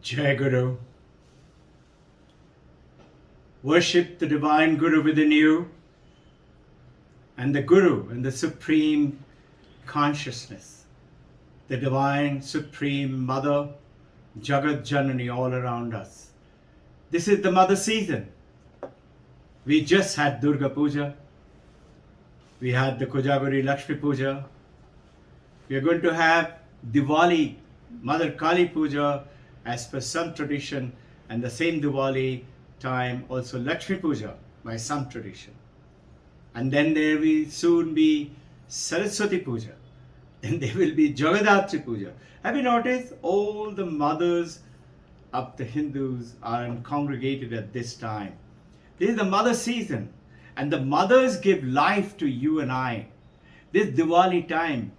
Jai Guru. Worship the divine Guru within you and the Guru and the Supreme Consciousness, the divine Supreme Mother, Jagat Janani all around us. This is the Mother season. We just had Durga Puja. We had the Kojaguri Lakshmi Puja. We are going to have Diwali, Mother Kali Puja as per some tradition, and the same Diwali time also Lakshmi Puja by some tradition. And then there will soon be Saraswati Puja. Then there will be Jagadatri Puja. Have you noticed all the mothers of the Hindus are congregated at this time? This is the mother season, and the mothers give life to you and I. This Diwali time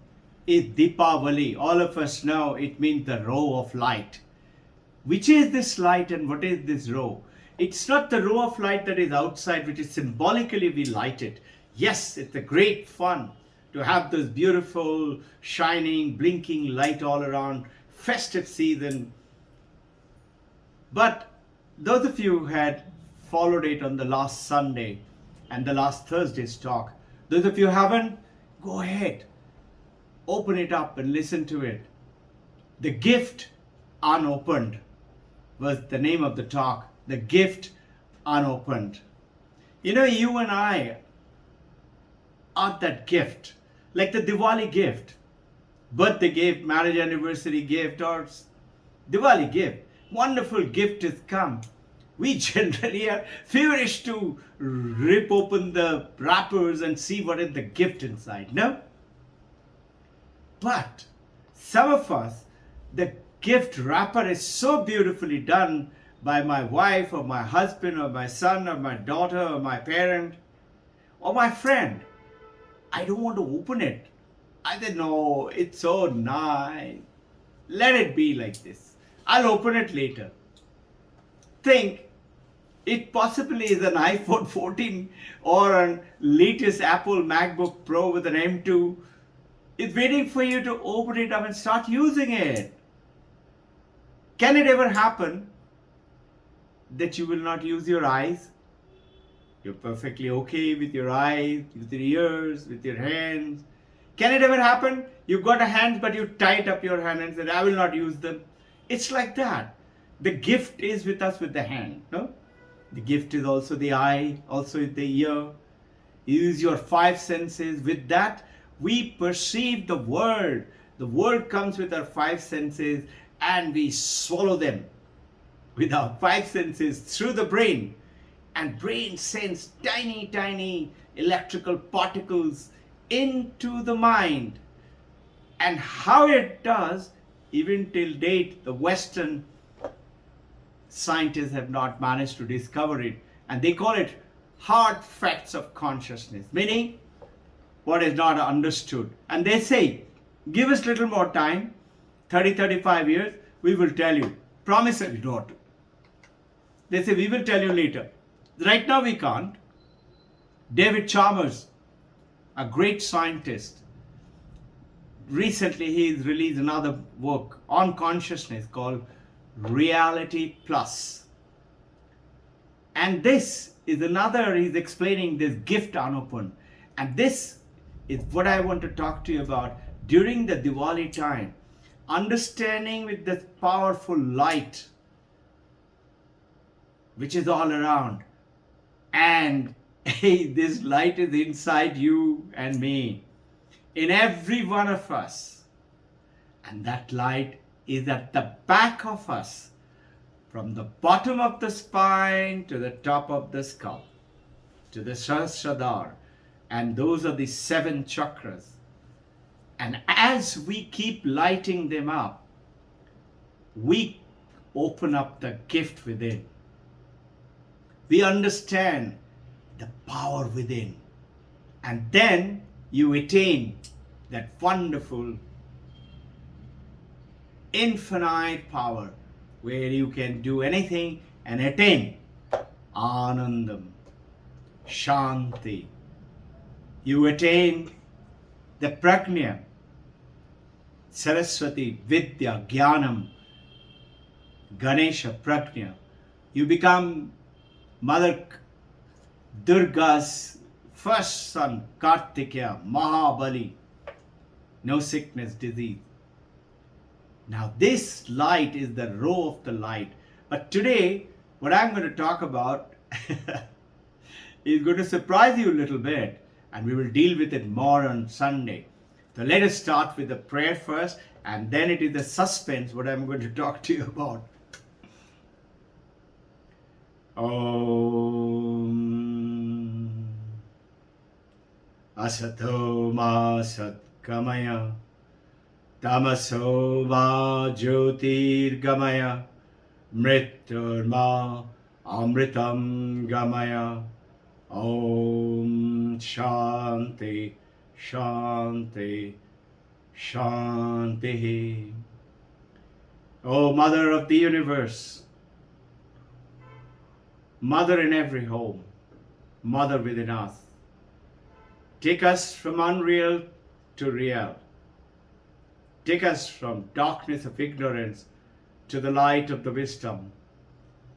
is Deepavali. All of us know it means the row of light. Which is this light and what is this row? It's not the row of light that is outside, which is symbolically we light it. Yes, it's a great fun to have this beautiful, shining, blinking light all around, festive season. But those of you who had followed it on the last Sunday and the last Thursday's talk, those of you who haven't, go ahead, open it up and listen to it. The gift unopened was the name of the talk. The gift unopened. You know, you and I are that gift, like the Diwali gift, birthday gift, marriage anniversary gift, or Diwali gift. Wonderful gift has come. We generally are feverish to rip open the wrappers and see what is the gift inside. No? But some of us, the gift wrapper is so beautifully done by my wife or my husband or my son or my daughter or my parent or my friend. I don't want to open it. I said, no, it's so nice. Let it be like this. I'll open it later. Think it possibly is an iPhone 14 or an latest Apple MacBook Pro with an M2. It's waiting for you to open it up and start using it. Can it ever happen that you will not use your eyes? You're perfectly okay with your eyes, with your ears, with your hands. Can it ever happen? You've got a hand, but you tight up your hand and said, I will not use them. It's like that. The gift is with us with the hand. No? The gift is also the eye, also the ear. Use your five senses. With that, we perceive the world. The world comes with our five senses, and we swallow them with our five senses through the brain. And brain sends tiny, tiny electrical particles into the mind. And how it does, even till date, the Western scientists have not managed to discover it. And they call it hard facts of consciousness, meaning what is not understood. And they say, give us little more time, 30, 35 years, we will tell you. Promissory note. They say, we will tell you later. Right now we can't. David Chalmers, a great scientist, recently he's released another work on consciousness called Reality Plus. And this is another, he's explaining this gift unopened. And this is what I want to talk to you about during the Diwali time. Understanding with this powerful light which is all around. And hey, this light is inside you and me, in every one of us. And that light is at the back of us, from the bottom of the spine to the top of the skull, to the Sahasradhara. And those are the 7 chakras. And as we keep lighting them up, we open up the gift within. We understand the power within. And then you attain that wonderful, infinite power where you can do anything and attain Anandam, Shanti. You attain the Prajna, Saraswati, Vidya, Jnanam, Ganesha, Prajna. You become Mother Durga's first son, Kartikeya, Mahabali. No sickness, disease. Now this light is the row of the light. But today, what I'm going to talk about is going to surprise you a little bit, and we will deal with it more on Sunday. So let us start with the prayer first, and then it is the suspense what I'm going to talk to you about. Om Asato Ma Satkamaya Tamaso Va Jyotir Gamaya Mrityurma Amritam Gamaya. Om Shanti Shanti Shanti. O Mother of the Universe, Mother in every home, Mother within us, take us from unreal to real. Take us from darkness of ignorance to the light of the wisdom.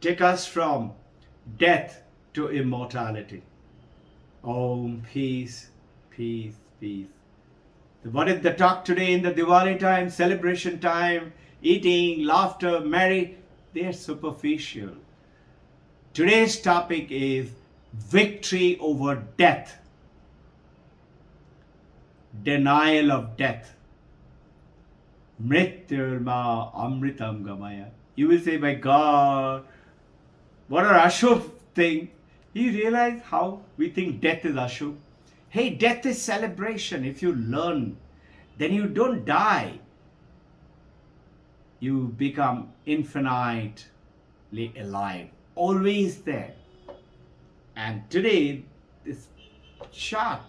Take us from death to immortality. Om, peace, peace, peace. What is the talk today in the Diwali time, celebration time, eating, laughter, merry? They are superficial. Today's topic is victory over death. Denial of death. Mrityurma Amritam Gamaya. You will say, my God, what an Ashub thing. You realize how we think death is Ashub? Hey, death is celebration. If you learn, then you don't die. You become infinitely alive. Always there. And today, this sharp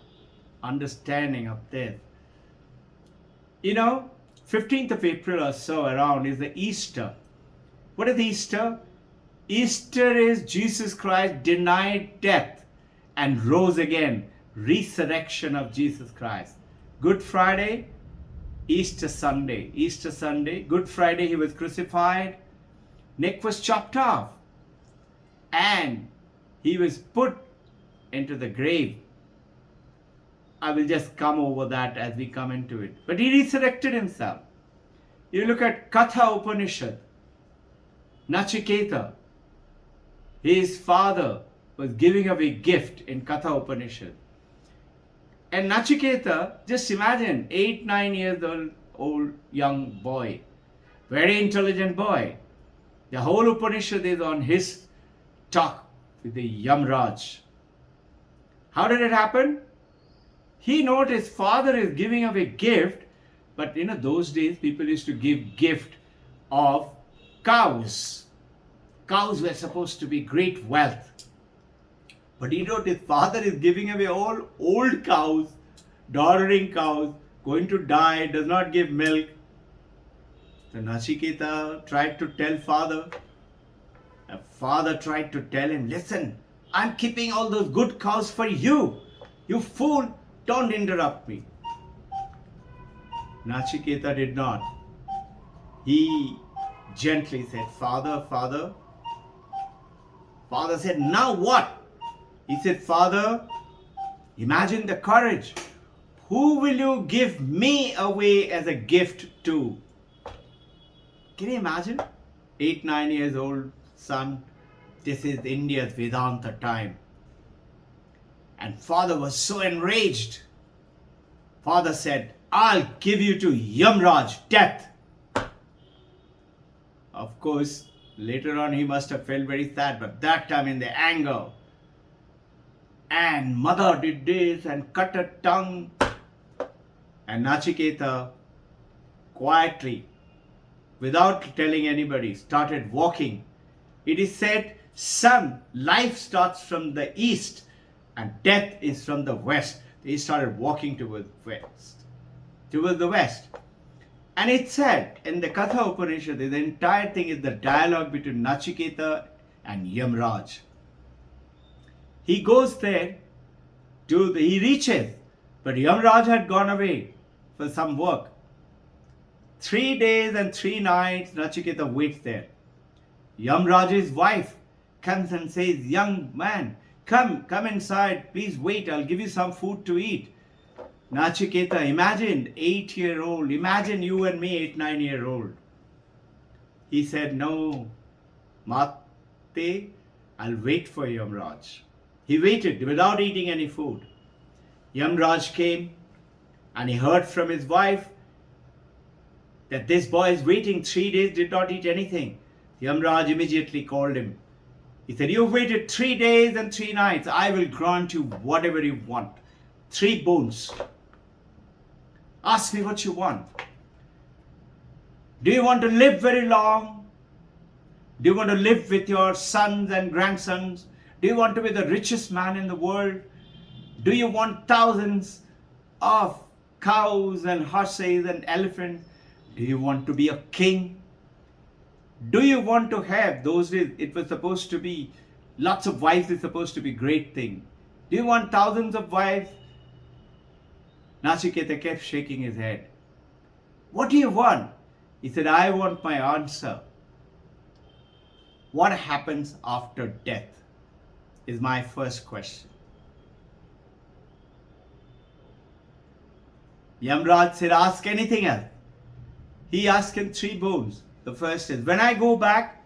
understanding of death. 15th of April or so around is the Easter. What is Easter? Easter is Jesus Christ denied death and rose again. Resurrection of Jesus Christ. Good Friday, Easter Sunday. Easter Sunday, Good Friday, he was crucified. Neck was chopped off. And he was put into the grave. I will just come over that as we come into it. But he resurrected himself. You look at Katha Upanishad. Nachiketa, his father was giving away gift in Katha Upanishad. And Nachiketa, just imagine, 8-9 years old young boy, very intelligent boy. The whole Upanishad is on his talk with the Yamraj. How did it happen? He noticed his father is giving away gift, but those days people used to give gift of cows. Cows were supposed to be great wealth. But he noticed his father is giving away all old cows, doddering cows, going to die, does not give milk. So Nachiketa tried to tell father. The father tried to tell him, listen, I'm keeping all those good cows for you. You fool, don't interrupt me. Nachiketa did not. He gently said, Father. Father said, now what? He said, Father, imagine the courage. Who will you give me away as a gift to? Can you imagine? 8-9 years old son. This is India's Vedanta time. And father was so enraged. Father said, I'll give you to Yamraj, death. Of course, later on he must have felt very sad, but that time in the anger. And mother did this and cut her tongue. And Nachiketa quietly, without telling anybody, started walking. It is said, son, life starts from the east and death is from the west. He started walking towards the west. And it said in the Katha Upanishad, the entire thing is the dialogue between Nachiketa and Yamraj. He goes there, he reaches, but Yamraj had gone away for some work. 3 days and 3 nights, Nachiketa waits there. Yamraj's wife comes and says, young man, come inside, please wait, I'll give you some food to eat. Nachiketa, imagine 8-year-old, imagine you and me 8-9-year-old. He said, no, Mate, I'll wait for Yamraj. He waited without eating any food. Yamraj came and he heard from his wife that this boy is waiting 3 days, did not eat anything. Yamraj immediately called him. He said, you've waited 3 days and 3 nights. I will grant you whatever you want. 3 boons. Ask me what you want. Do you want to live very long? Do you want to live with your sons and grandsons? Do you want to be the richest man in the world? Do you want thousands of cows and horses and elephants? Do you want to be a king? Do you want to have those days? It was supposed to be lots of wives is supposed to be great thing. Do you want thousands of wives? Nachiketa kept shaking his head. What do you want? He said, I want my answer. What happens after death is my first question. Yamraj said, ask anything else. He asked him 3 boons. The first is, when I go back,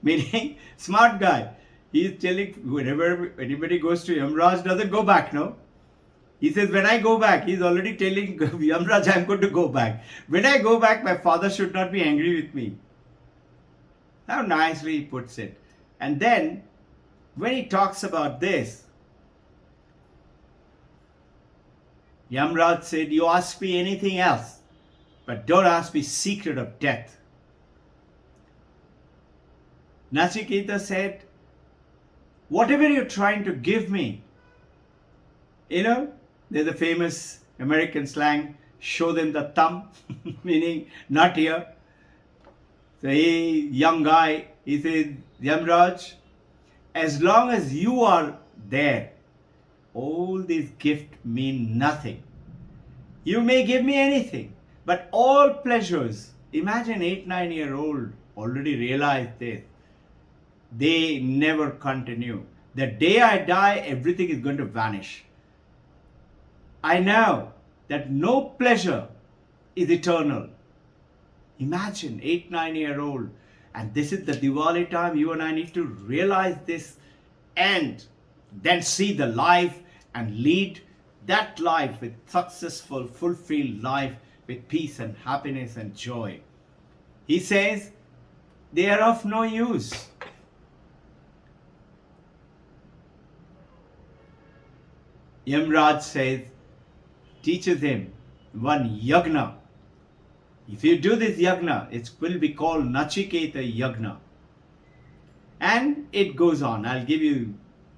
meaning smart guy, he is telling whenever anybody goes to Yamraj doesn't go back, no? He says, when I go back, he's already telling Yamraj, I'm going to go back. When I go back, my father should not be angry with me. How nicely he puts it. And then, when he talks about this, Yamraj said, you ask me anything else, but don't ask me secret of death. Nachiketa said, whatever you're trying to give me, there's a famous American slang, show them the thumb, meaning not here. So he, young guy, he said, Yamraj, as long as you are there, all these gifts mean nothing. You may give me anything, but all pleasures, imagine 8-9-year-old already realized this. They never continue. The day I die, everything is going to vanish. I know that no pleasure is eternal. Imagine 8-9-year-old, and this is the Diwali time. You and I need to realize this and then see the life and lead that life with successful, fulfilled life with peace and happiness and joy. He says, they are of no use. Yamraj says, teaches him one yagna. If you do this yagna, it will be called Nachiketa yagna. And it goes on. I'll give you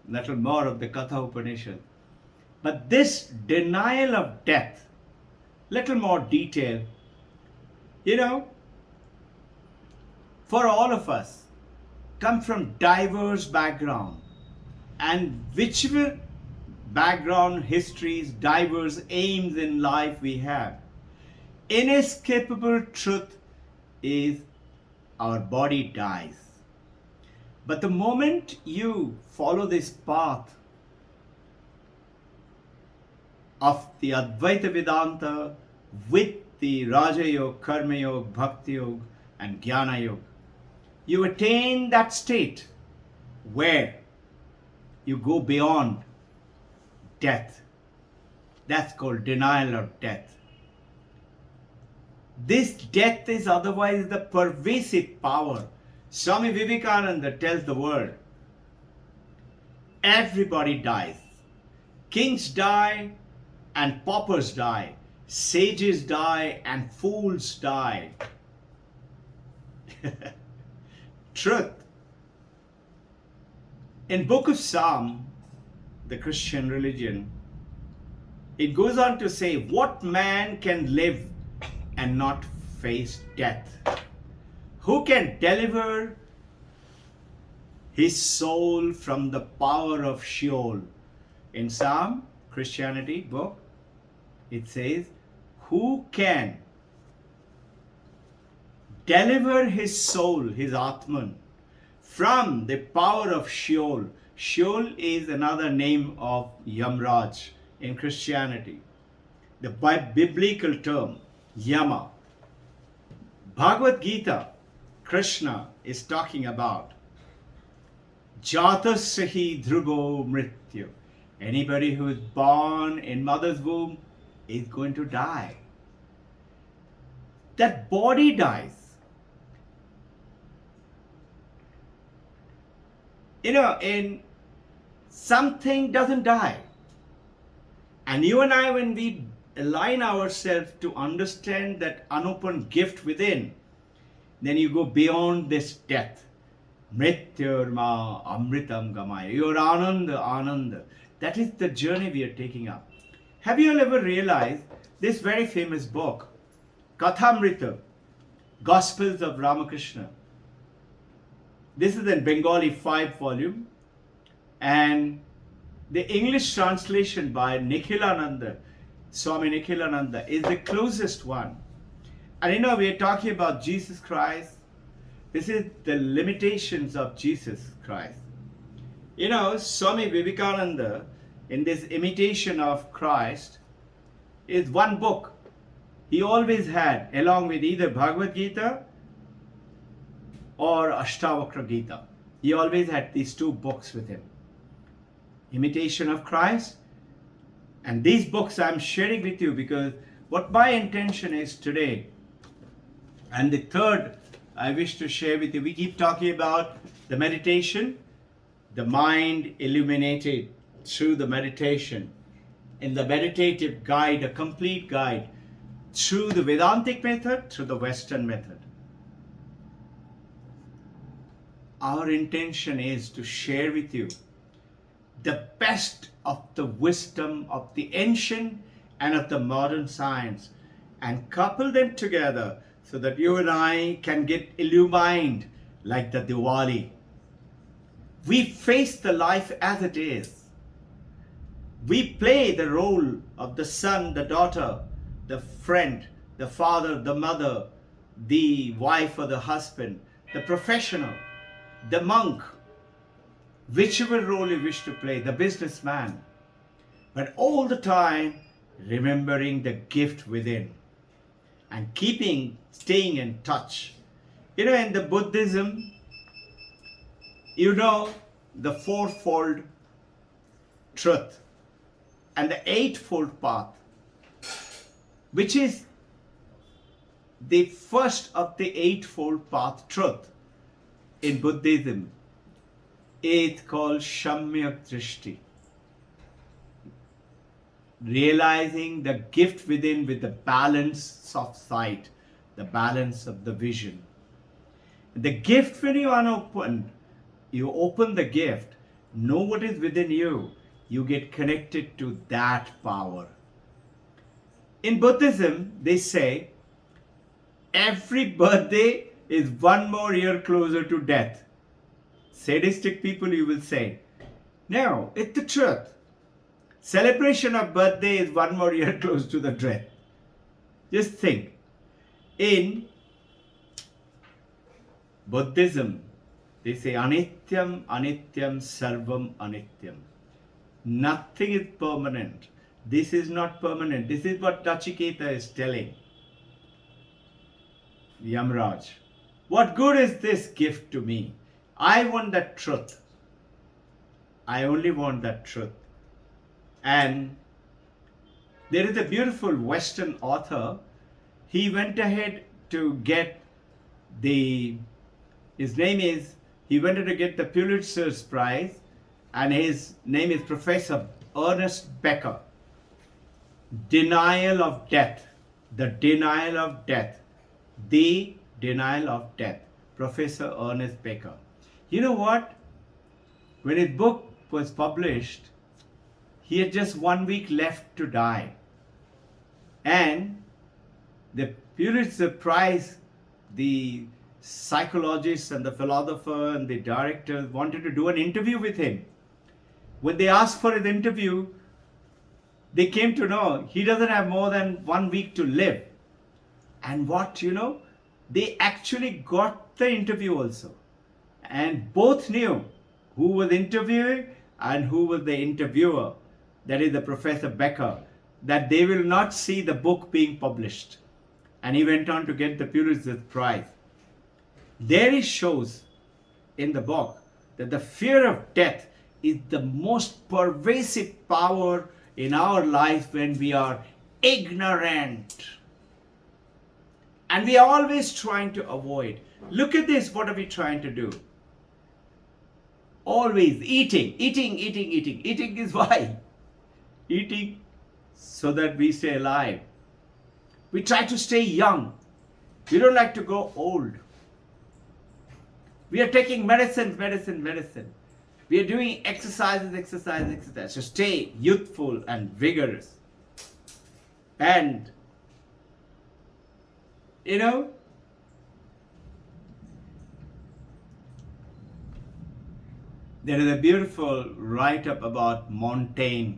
a little more of the Katha Upanishad. But this denial of death, little more detail, for all of us, come from diverse background, and whichever background, histories, diverse aims in life we have, inescapable truth is our body dies. But the moment you follow this path of the Advaita Vedanta with the Raja Yoga, Karma Yoga, Bhakti Yoga and Jnana Yoga, you attain that state where you go beyond death. That's called denial of death. This death is otherwise the pervasive power. Swami Vivekananda tells the world, everybody dies. Kings die and paupers die. Sages die and fools die. Truth. In Book of Psalm, the Christian religion, it goes on to say, what man can live and not face death? Who can deliver his soul from the power of Sheol? In Psalm, Christianity book, it says, who can deliver his soul, his Atman, from the power of Sheol. Sheol is another name of Yamraj in Christianity. The biblical term, Yama. Bhagavad Gita, Krishna is talking about Jatasahi Dhruvo Mrityu. Anybody who is born in mother's womb is going to die. That body dies. And something doesn't die. And you and I, when we align ourselves to understand that unopened gift within, then you go beyond this death. Mrityurma amritam gamaya. Your ananda. That is the journey we are taking up. Have you ever realized this very famous book, Kathamrita, Gospels of Ramakrishna? This is in Bengali 5 volume, and the English translation by Nikhilananda, Swami Nikhilananda, is the closest one. And we are talking about Jesus Christ. This is the limitations of Jesus Christ. Swami Vivekananda, in this imitation of Christ, is one book he always had, along with either Bhagavad Gita or Ashtavakra Gita. He always had these two books with him. Imitation of Christ. And these books I'm sharing with you because what my intention is today. And the third I wish to share with you, we keep talking about the meditation, the mind illuminated through the meditation. In the meditative guide, a complete guide, through the Vedantic method, through the Western method. Our intention is to share with you the best of the wisdom of the ancient and of the modern science and couple them together so that you and I can get illumined like the Diwali. We face the life as it is. We play the role of the son, the daughter, the friend, the father, the mother, the wife or the husband, the professional, the monk, whichever role you wish to play, the businessman, but all the time remembering the gift within and staying in touch. In the Buddhism, the fourfold truth and the eightfold path, which is the first of the eightfold path truth in Buddhism. It's called Shamyak Drishti. Realizing the gift within with the balance of sight, the balance of the vision. The gift, when you unopened, you open the gift, know what is within you, you get connected to that power. In Buddhism, they say, every birthday is one more year closer to death. Sadistic people, you will say, no, it's the truth. Celebration of birthday is one more year close to the death. Just think. In Buddhism, they say anityam, anityam, sarvam anityam. Nothing is permanent. This is not permanent. This is what Nachiketa is telling Yamraj. What good is this gift to me? I want that truth. I only want that truth. And there is a beautiful Western author. He went ahead to get he wanted to get the Pulitzer's Prize, and his name is Professor Ernest Becker. Denial of Death. The Denial of Death. The Denial of Death. Professor Ernest Becker. You know what? When his book was published, he had just 1 week left to die. And the Pulitzer Prize, the psychologists and the philosopher and the directors wanted to do an interview with him. When they asked for his interview, they came to know he doesn't have more than 1 week to live. And they actually got the interview also. And both knew who was interviewing and who was the interviewer, that is the Professor Becker, that they will not see the book being published. And he went on to get the Pulitzer Prize. There he shows in the book that the fear of death is the most pervasive power in our life when we are ignorant. And we are always trying to avoid. Look at this, what are we trying to do? Always eating. Eating is why? Eating so that we stay alive. We try to stay young. We don't like to grow old. We are taking medicine. We are doing exercise to stay youthful and vigorous. And, you know, there is a beautiful write-up about Montaigne.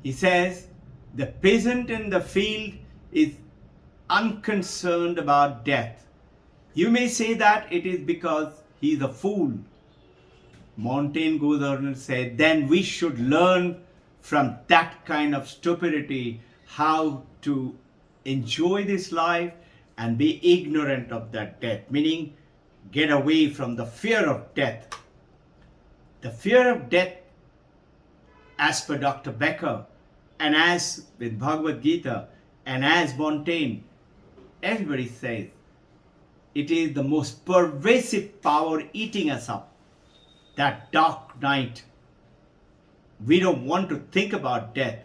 He says, the peasant in the field is unconcerned about death. You may say that it is because he is a fool. Montaigne goes on and says, then we should learn from that kind of stupidity how to enjoy this life and be ignorant of that death, meaning get away from the fear of death. The fear of death, as per Dr. Becker, and as with Bhagavad Gita, and as Montaigne, everybody says, it is the most pervasive power eating us up. That dark night. We don't want to think about death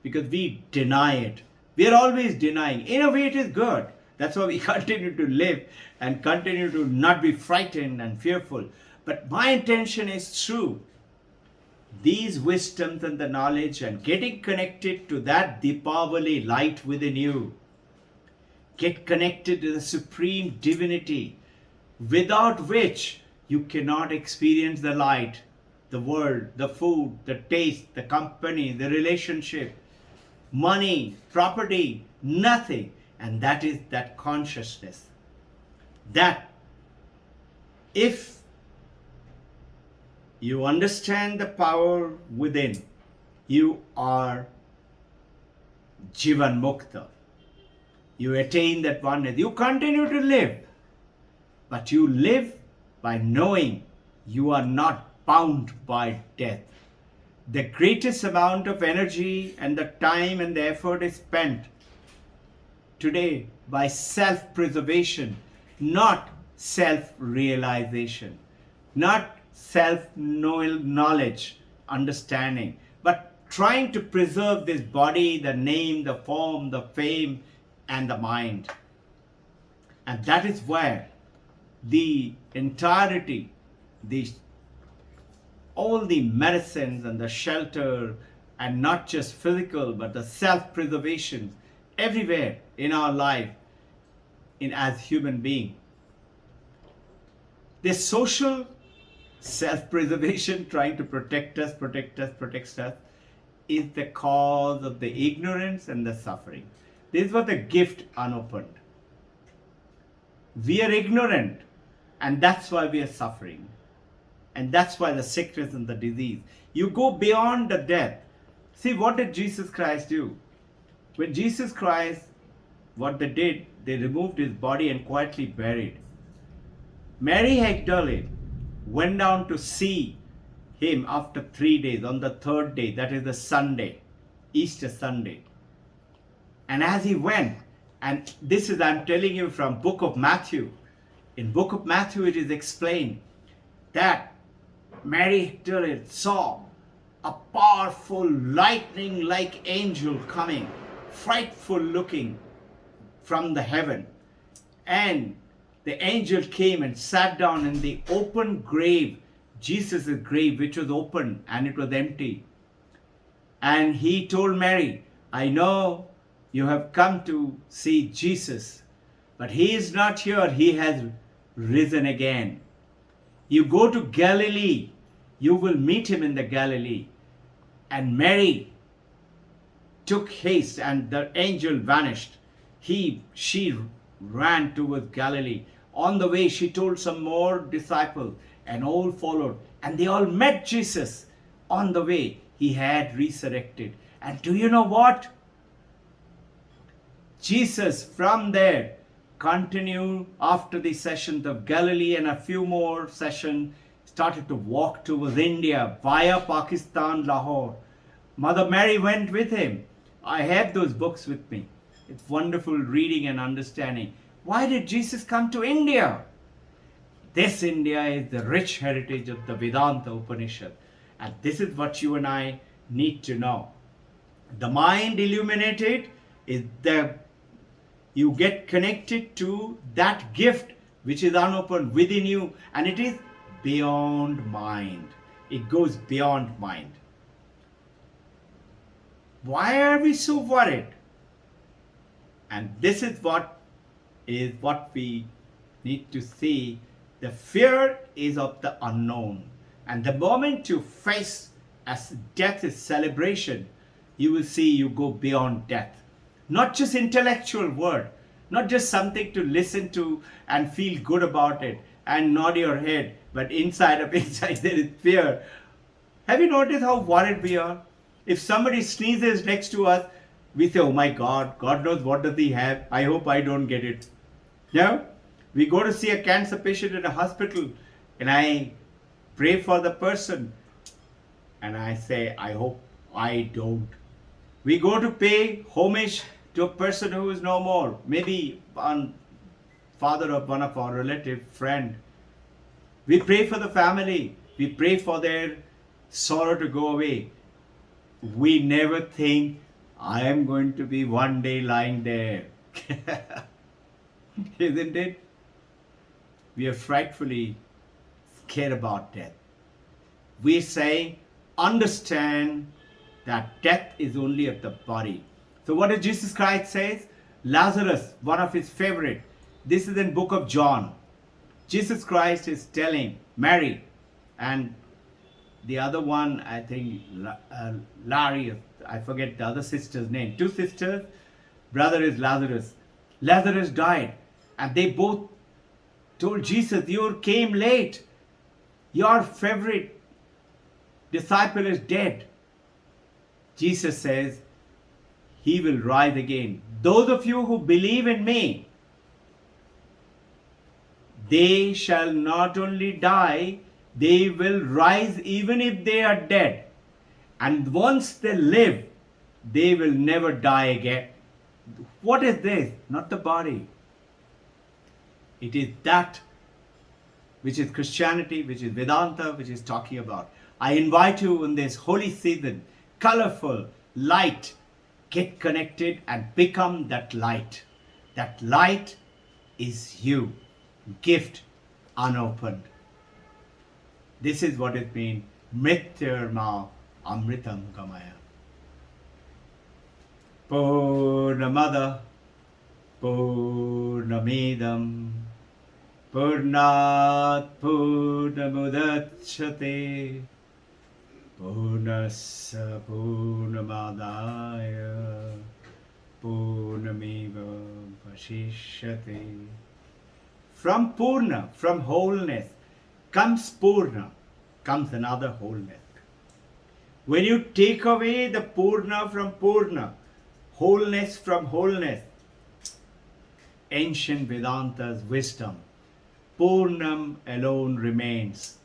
because we deny it. We are always denying. In a way, it is good. That's why we continue to live and continue to not be frightened and fearful. But my intention is true. These wisdoms and the knowledge and getting connected to that Deepavali light within you. Get connected to the supreme divinity, without which you cannot experience the light, the world, the food, the taste, the company, the relationship, money, property, nothing. And that is that consciousness. That if you understand the power within, you are Jivan Mukta. You attain that oneness. You continue to live, but you live by knowing you are not bound by death. The greatest amount of energy and the time and the effort is spent today by self-preservation, not self-realization, not self-knowledge, understanding, but trying to preserve this body, the name, the form, the fame, and the mind. And that is where the entirety, all the medicines and the shelter, and not just physical, but the self-preservation everywhere in our life as human being. This social self-preservation, trying to protect us, is the cause of the ignorance and the suffering. This was the gift unopened. We are ignorant, and that's why we are suffering. And that's why the sickness and the disease. You go beyond the death. See, what did Jesus Christ do? When Jesus Christ, what they did, they removed his body and quietly buried. Mary Magdalene went down to see him after 3 days, on the third day, that is the Sunday, Easter Sunday. And as he went, and this is, I'm telling you from book of Matthew. In book of Matthew, it is explained that Mary Magdalene saw a powerful lightning-like angel coming, frightful looking from the heaven. And the angel came and sat down in the open grave, Jesus' grave, which was open and it was empty. And he told Mary, I know you have come to see Jesus, but he is not here, he has risen again. You go to Galilee, you will meet him in the Galilee. And Mary took haste and the angel vanished. She ran towards Galilee. On the way, she told some more disciples, and all followed. And they all met Jesus on the way. He had resurrected. And do you know what? Jesus from there continued after the sessions of Galilee and a few more sessions, started to walk towards India via Pakistan, Lahore. Mother Mary went with him. I have those books with me. It's wonderful reading and understanding. Why did Jesus come to India? This India is the rich heritage of the Vedanta Upanishad. And this is what you and I need to know. The mind illuminated is you get connected to that gift which is unopened within you, and it is beyond mind. It goes beyond mind. Why are we so worried? And this is what we need to see. The fear is of the unknown. And the moment you face as death is celebration, you will see you go beyond death. Not just intellectual word, not just something to listen to and feel good about it and nod your head, but inside there is fear. Have you noticed how worried we are? If somebody sneezes next to us, we say, oh my God, God knows what does he have. I hope I don't get it. No? We go to see a cancer patient in a hospital and I pray for the person and I say, I hope I don't. We go to pay homage to a person who is no more, maybe father of one of our relative, friend. We pray for the family. We pray for their sorrow to go away. We never think, I am going to be one day lying there. Isn't it? We are frightfully scared about death. We say, understand that death is only of the body. So what did Jesus Christ say? Lazarus, one of his favorite. This is in book of John. Jesus Christ is telling Mary and the other one, I think Larry, I forget the other sister's name. Two sisters, brother is Lazarus. Lazarus died and they both told Jesus, you came late. Your favorite disciple is dead. Jesus says, he will rise again. Those of you who believe in me, they shall not only die, they will rise even if they are dead. And once they live, they will never die again. What is this? Not the body. It is that which is Christianity, which is Vedanta, which is talking about. I invite you in this holy season, colorful, light, get connected and become that light. That light is you. Gift unopened. This is what it means. Mrityurma amritam gamaya. Purnamada Purnamidam Purnat Purnamudachyate Purnasya Purnamadaya Purnamiva Vashishyate. From Purna, from wholeness, comes Purna, comes another wholeness. When you take away the Purna from Purna, wholeness from wholeness, ancient Vedanta's wisdom, Purnam alone remains.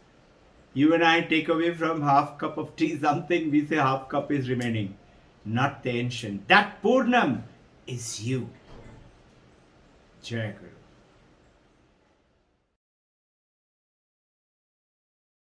You and I take away from half cup of tea something, we say half cup is remaining. Not the ancient. That Purnam is you. Jai Guru.